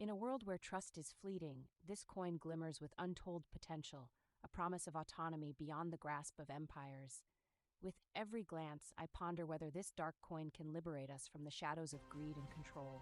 In a world where trust is fleeting, this coin glimmers with untold potential, a promise of autonomy beyond the grasp of empires. With every glance, I ponder whether this dark coin can liberate us from the shadows of greed and control.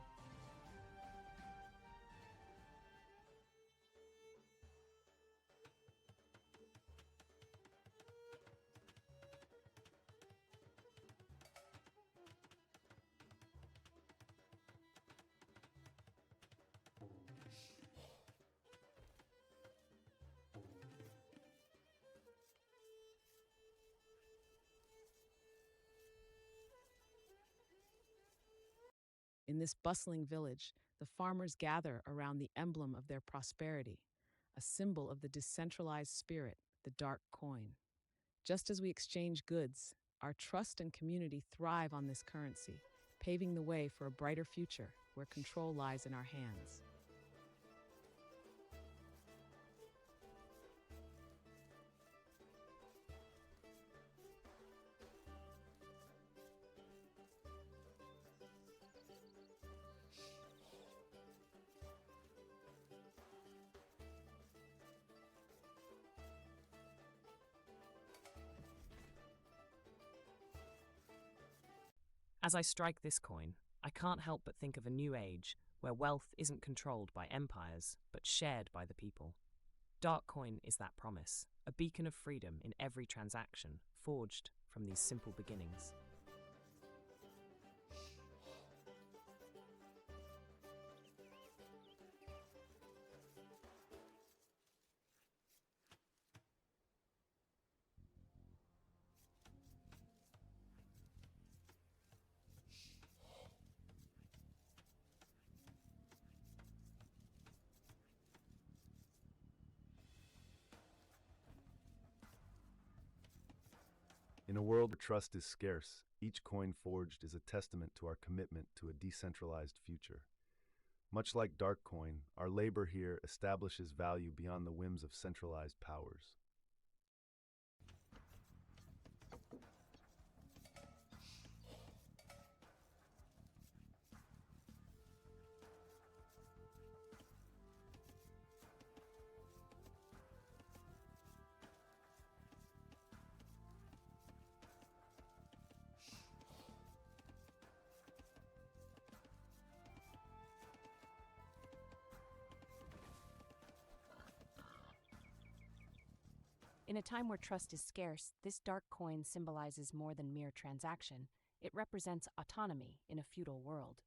In this bustling village, the farmers gather around the emblem of their prosperity, a symbol of the decentralized spirit, the dark coin. Just as we exchange goods, our trust and community thrive on this currency, paving the way for a brighter future where control lies in our hands. As I strike this coin, I can't help but think of a new age where wealth isn't controlled by empires, but shared by the people. Dark coin is that promise, a beacon of freedom in every transaction, forged from these simple beginnings. In a world where trust is scarce, each coin forged is a testament to our commitment to a decentralized future. Much like dark coin, our labor here establishes value beyond the whims of centralized powers. In a time where trust is scarce, this dark coin symbolizes more than mere transaction. It represents autonomy in a feudal world.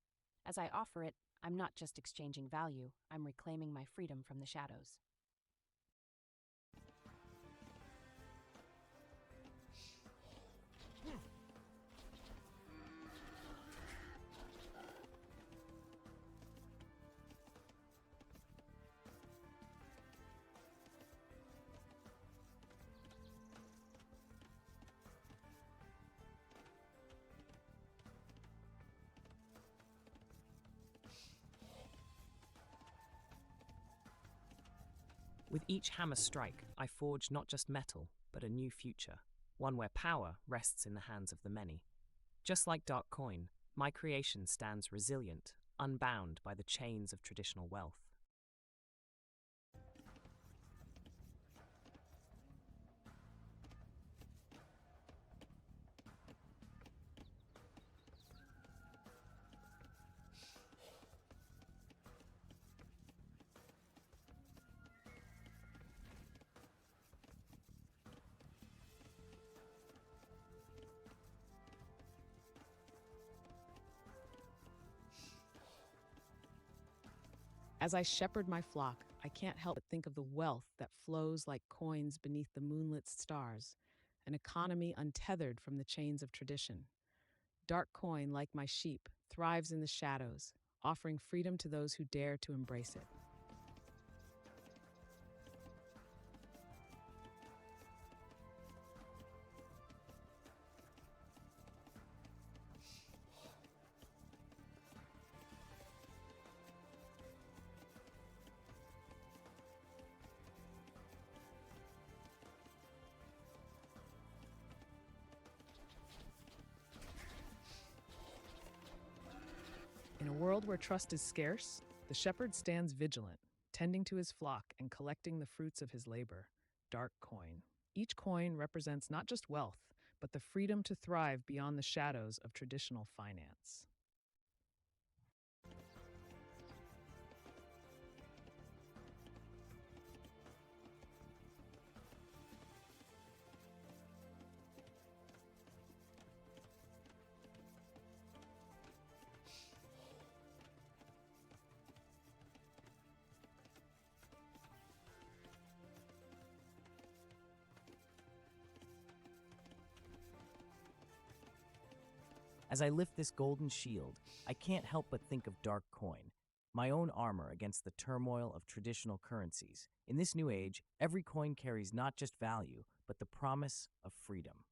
As I offer it, I'm not just exchanging value, I'm reclaiming my freedom from the shadows. With each hammer strike, I forge not just metal, but a new future, one where power rests in the hands of the many. Just like dark coin, my creation stands resilient, unbound by the chains of traditional wealth. As I shepherd my flock, I can't help but think of the wealth that flows like coins beneath the moonlit stars, an economy untethered from the chains of tradition. Dark coin, like my sheep, thrives in the shadows, offering freedom to those who dare to embrace it. In a world where trust is scarce, The shepherd stands vigilant, tending to his flock and collecting the fruits of his labor. Dark coin. Each coin represents not just wealth, but the freedom to thrive beyond the shadows of traditional finance. As I lift this golden shield, I can't help but think of dark coin, my own armor against the turmoil of traditional currencies. In this new age, every coin carries not just value, but the promise of freedom.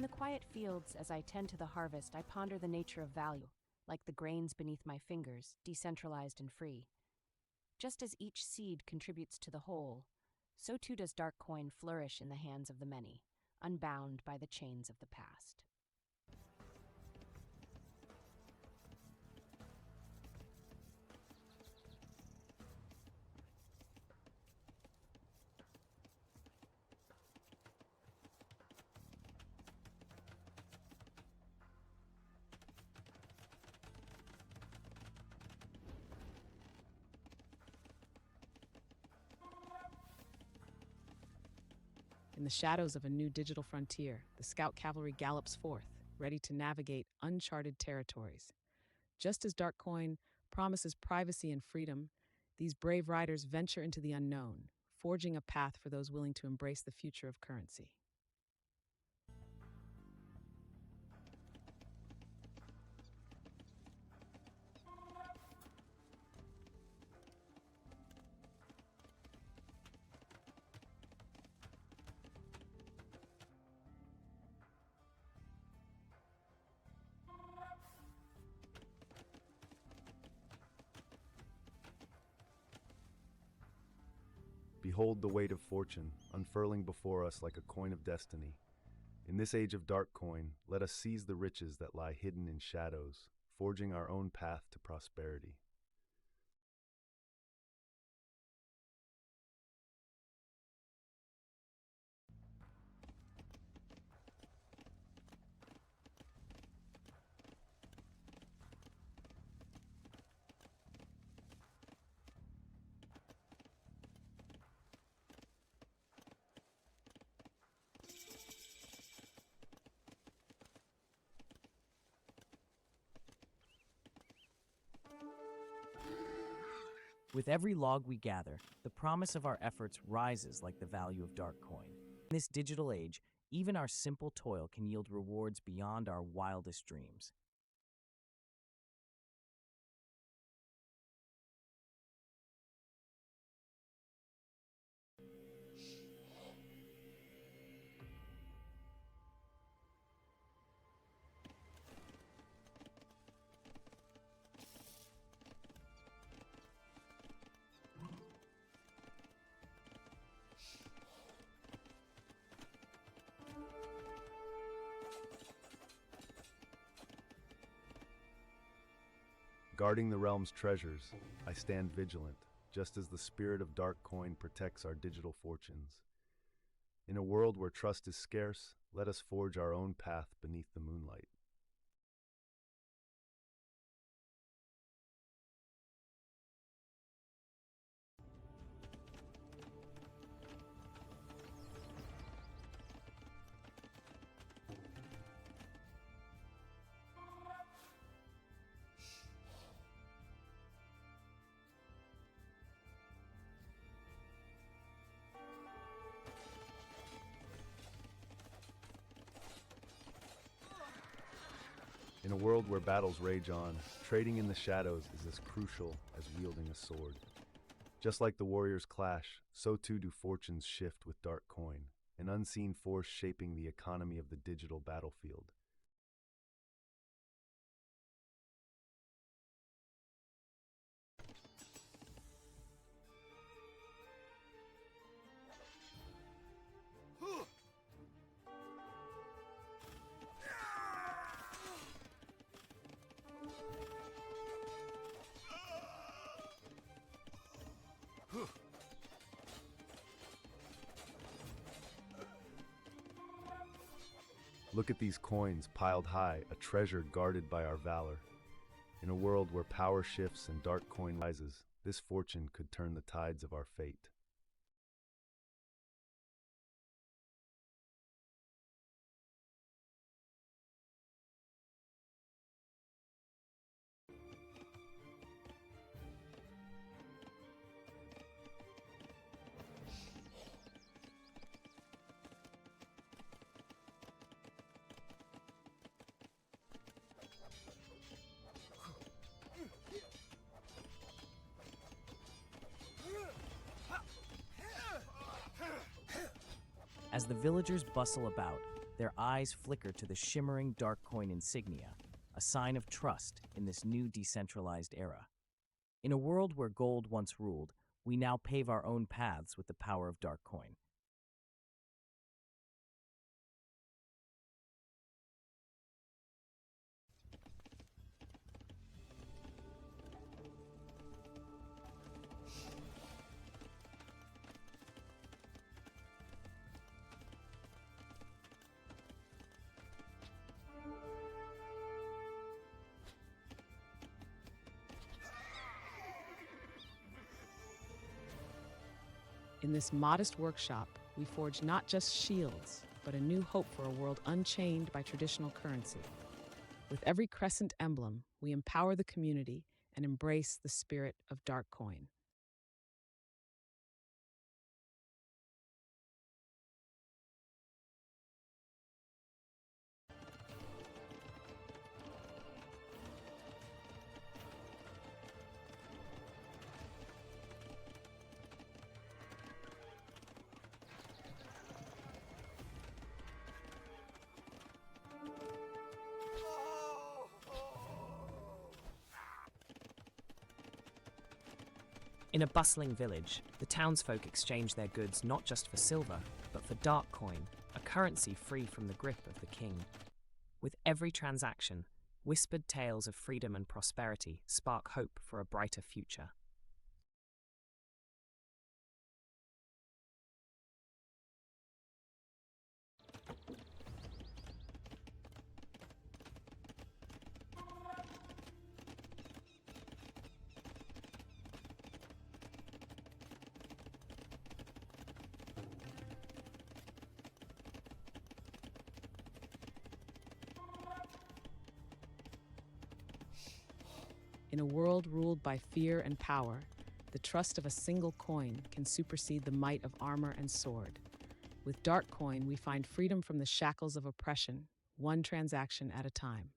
In the quiet fields, as I tend to the harvest, I ponder the nature of value, like the grains beneath my fingers, decentralized and free. Just as each seed contributes to the whole, so too does dark coin flourish in the hands of the many, unbound by the chains of the past. In the shadows of a new digital frontier, the scout cavalry gallops forth, ready to navigate uncharted territories. Just as dark coin promises privacy and freedom, these brave riders venture into the unknown, forging a path for those willing to embrace the future of currency. Behold the weight of fortune, unfurling before us like a coin of destiny. In this age of dark coin, let us seize the riches that lie hidden in shadows, forging our own path to prosperity. With every log we gather, the promise of our efforts rises like the value of dark coin. In this digital age, even our simple toil can yield rewards beyond our wildest dreams. Guarding the realm's treasures, I stand vigilant, just as the spirit of dark coin protects our digital fortunes. In a world where trust is scarce, let us forge our own path beneath the moonlight. In a world where battles rage on, trading in the shadows is as crucial as wielding a sword. Just like the warriors clash, so too do fortunes shift with dark coin, an unseen force shaping the economy of the digital battlefield. Look at these coins piled high, a treasure guarded by our valor. In a world where power shifts and dark coin rises, this fortune could turn the tides of our fate. As the villagers bustle about, their eyes flicker to the shimmering dark coin insignia, a sign of trust in this new decentralized era. In a world where gold once ruled, we now pave our own paths with the power of dark coin. In this modest workshop, we forge not just shields, but a new hope for a world unchained by traditional currency. With every crescent emblem, we empower the community and embrace the spirit of dark coin. In a bustling village, the townsfolk exchange their goods not just for silver, but for dark coin, a currency free from the grip of the king. With every transaction, whispered tales of freedom and prosperity spark hope for a brighter future. In a world ruled by fear and power, the trust of a single coin can supersede the might of armor and sword. With dark coin, we find freedom from the shackles of oppression, one transaction at a time.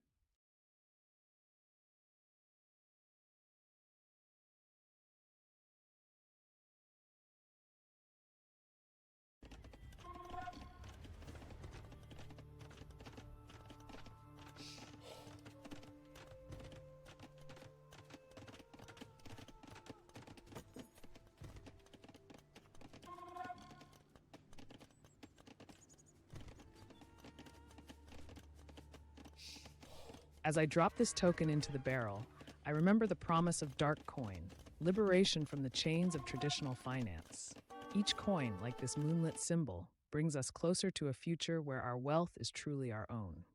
As I drop this token into the barrel, I remember the promise of dark coin, liberation from the chains of traditional finance. Each coin, like this moonlit symbol, brings us closer to a future where our wealth is truly our own.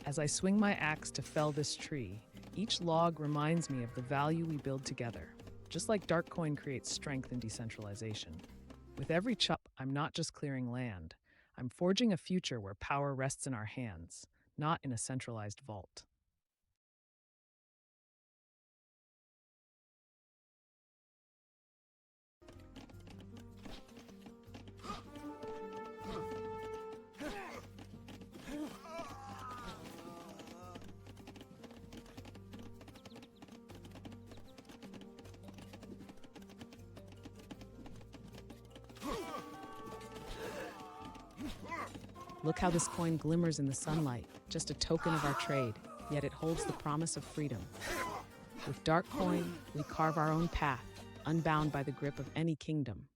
As I swing my axe to fell this tree, Each log reminds me of the value we build together, just like Darkcoin creates strength in decentralization. With every chop, I'm not just clearing land, I'm forging a future where power rests in our hands, not in a centralized vault. Look how this coin glimmers in the sunlight, just a token of our trade, yet it holds the promise of freedom. With Darkcoin, we carve our own path, unbound by the grip of any kingdom.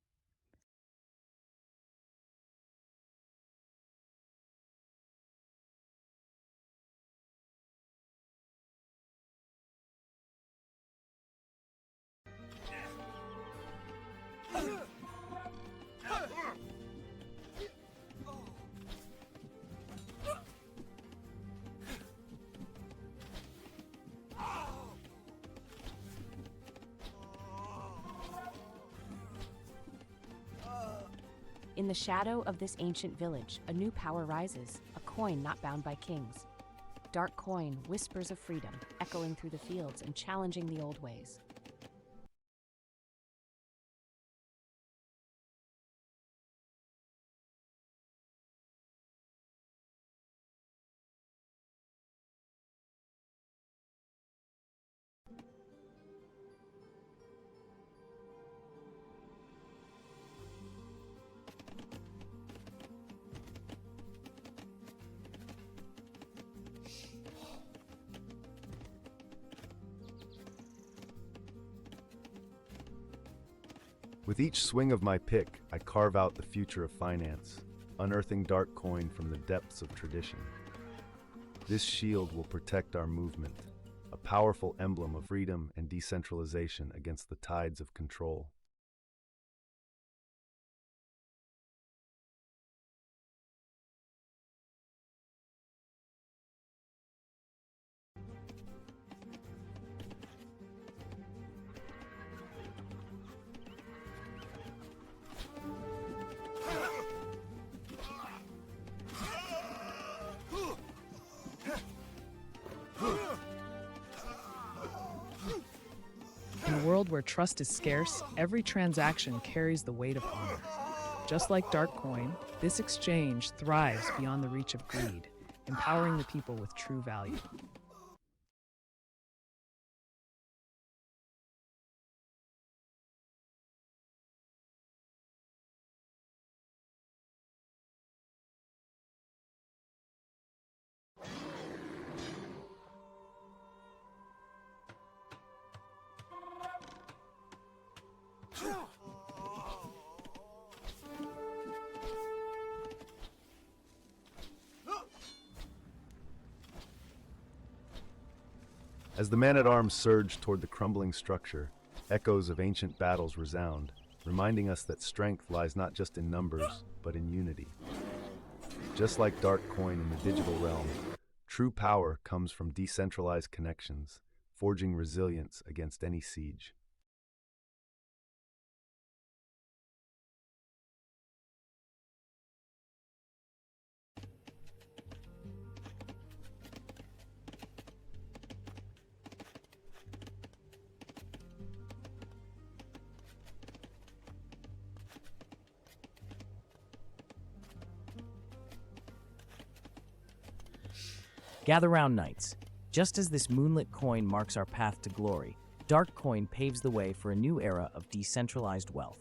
In the shadow of this ancient village, a new power rises, a coin not bound by kings. Darkcoin, whispers of freedom, echoing through the fields and challenging the old ways. With each swing of my pick, I carve out the future of finance, unearthing Darkcoin from the depths of tradition. This shield will protect our movement, a powerful emblem of freedom and decentralization against the tides of control. In a world where trust is scarce, every transaction carries the weight of honor. Just like Darkcoin, this exchange thrives beyond the reach of greed, empowering the people with true value. As the man-at-arms surge toward the crumbling structure, echoes of ancient battles resound, reminding us that strength lies not just in numbers, but in unity. Just like Darkcoin in the digital realm, true power comes from decentralized connections, forging resilience against any siege. Gather round, knights. Just as this moonlit coin marks our path to glory, Darkcoin paves the way for a new era of decentralized wealth.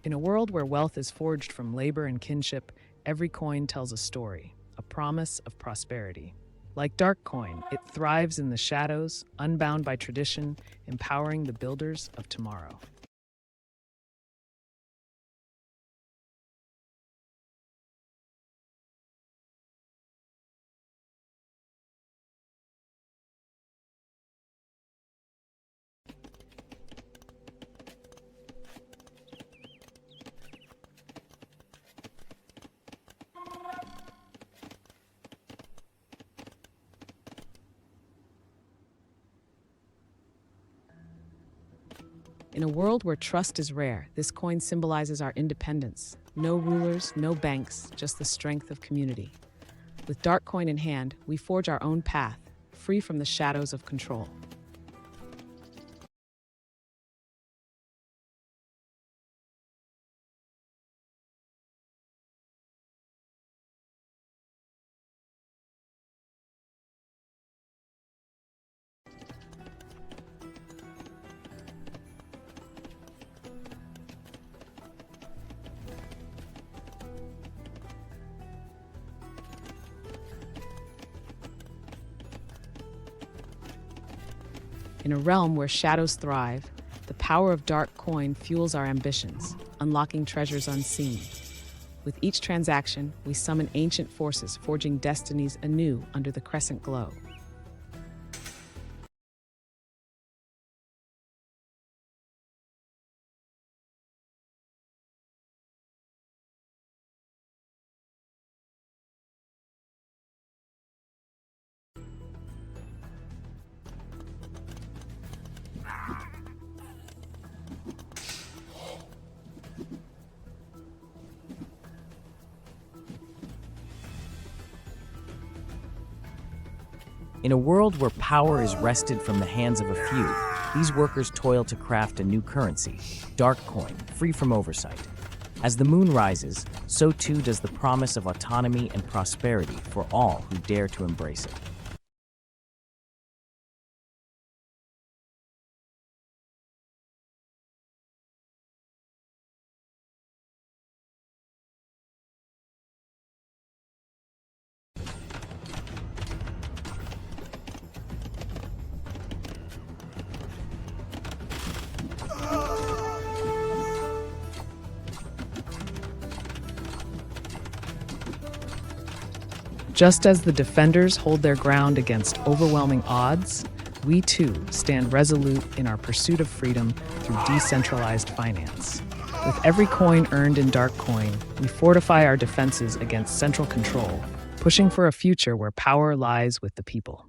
In a world where wealth is forged from labor and kinship, every coin tells a story. a promise of prosperity. Like Darkcoin, it thrives in the shadows, unbound by tradition, empowering the builders of tomorrow. In a world where trust is rare, this coin symbolizes our independence. No rulers, no banks, just the strength of community. With Darkcoin in hand, we forge our own path, free from the shadows of control. In a realm where shadows thrive, the power of Darkcoin fuels our ambitions, unlocking treasures unseen. With each transaction, we summon ancient forces, forging destinies anew under the crescent glow. In a world where power is wrested from the hands of a few, these workers toil to craft a new currency, Darkcoin, free from oversight. As the moon rises, so too does the promise of autonomy and prosperity for all who dare to embrace it. Just as the defenders hold their ground against overwhelming odds, we too stand resolute in our pursuit of freedom through decentralized finance. With every coin earned in Darkcoin, we fortify our defenses against central control, pushing for a future where power lies with the people.